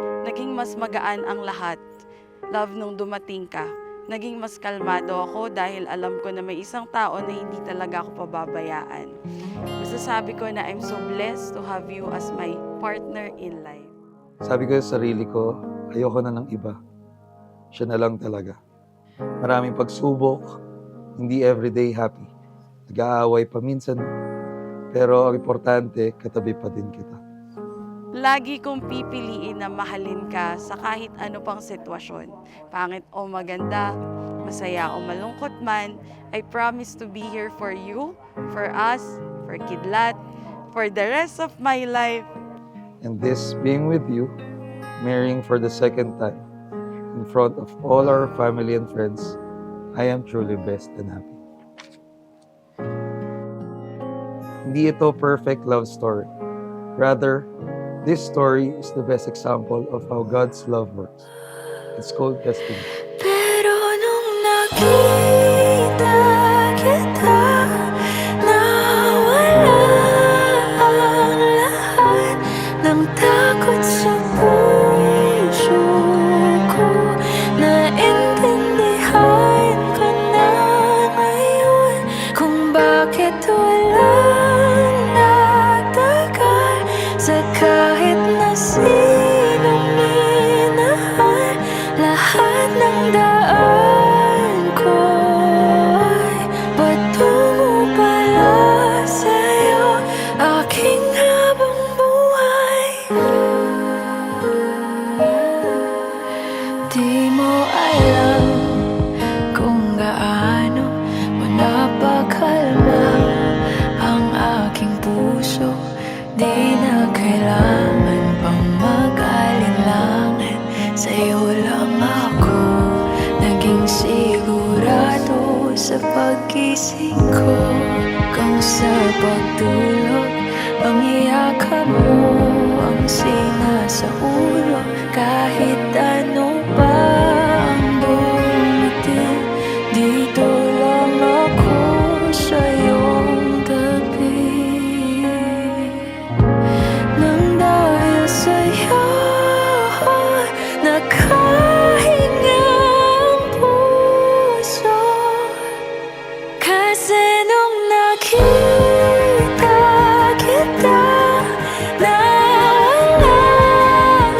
Naging mas magaan ang lahat. Love, nung dumating ka, naging mas kalmado ako dahil alam ko na may isang tao na hindi talaga ako pababayaan. Masasabi ko na I'm so blessed to have you as my partner in life. Sabi ko sa sarili ko, ayoko na ng iba. Siya na lang talaga. Maraming pagsubok, hindi everyday happy. Nag-aaway pa minsan, pero ang importante, katabi pa din kita. Lagi kong pipiliin na mahalin ka sa kahit ano pang sitwasyon. Pangit o maganda, masaya o malungkot man, I promise to be here for you, for us, for Kidlat, for the rest of my life. And this being with you, marrying for the second time, in front of all our family and friends, I am truly blessed and happy. Hindi ito perfect love story. Rather, this story is the best example of how God's love works. It's called destiny. Pero nung nakita kita, nawala ang lahat ng takot sa puso ko. Naintindihan ko na ngayon kung bakit walang natagal sa kahit na sinong minahal. Lahat ng daan ko ay patungo pala sa'yo, aking habang buhay. Di mo alam kung gaano mo napakalma ang aking puso. Di na kailangan pang mag-alinlangan, sa'yo lang ako naging sigurado sa pag-gising ko. Kung sa pagtulog, ang iyakap mo ang sinasauro. Kahit ano pa ang dumating, dito lang ako sa iyong tabi. Nang dahil sa'yo nakahinga ang puso, kasi nung nakita kita, nawala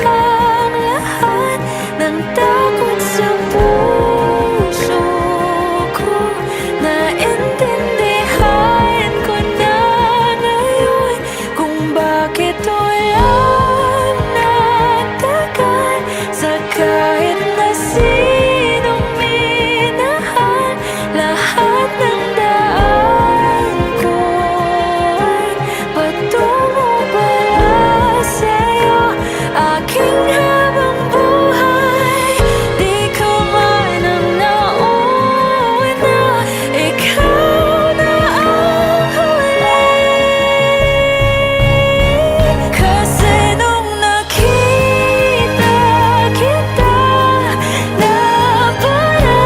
ang lahat ng takot sa puso ko. Naintindihan ko na ngayon kung bakit walang natagal sa kahit na sinong minahal. Lahat ng daan ko ay patungo pala sa'yo, aking habang buhay. Di ko man ang nauna, ikaw na ang huli. Kasi nung nakita kita, naparaan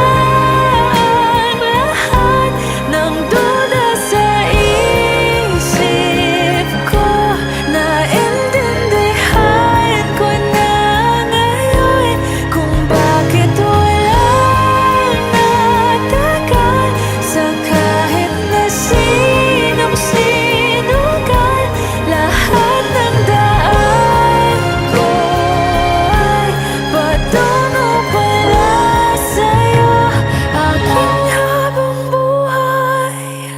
lahat ng duda sa isip ko. Naintindihan ko na ngayon kung bakit walang natagal sa kahit na sinong sinugal. Lahat ng daan ko ay patungo pala sa'yo, aking habang buhay.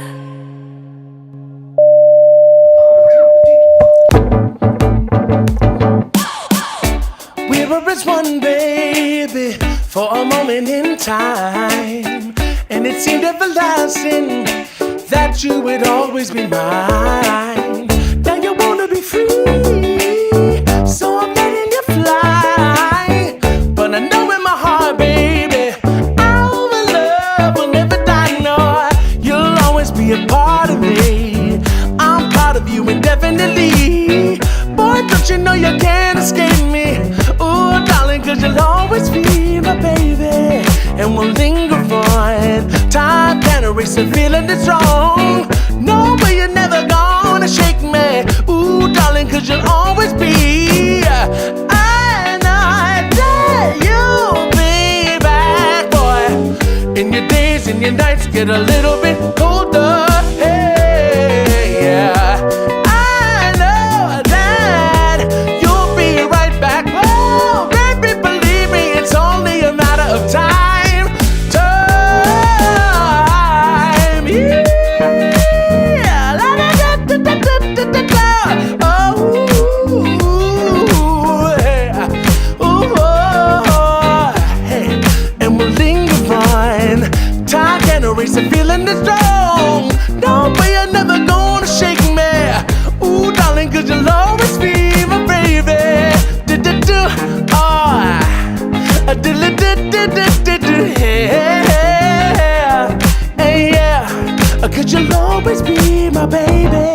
We were as one, baby, for a moment in time, and it seemed everlasting that you would always be mine. Now you wanna be free, so I'm letting you fly. But I know in my heart, baby, our love will never die. No, you'll always be a part of me. I'm part of you indefinitely. Boy, don't you know you can't escape me? Ooh, darling, 'cause you'll always be my baby, and we'll linger on. Time can't erase the feeling that's wrong. No way, you're never gonna shake me. Ooh, darling, 'cause you'll always be. I get a little bit colder. Hey, yeah. I know that you'll be right back. Oh, baby, believe me, it's only a matter of time. Time. Yeah. La, da, da, da, da, da, da, da. Oh, yeah. Ooh, oh, hey. And we'll linger on. Time can't erase the feeling that's strong. No, but you're never gonna shake me. Ooh, darling, cause you'll always be my baby. Do-do-do, oh, do-do-do-do-do-do, yeah, yeah, cause you'll always be my baby.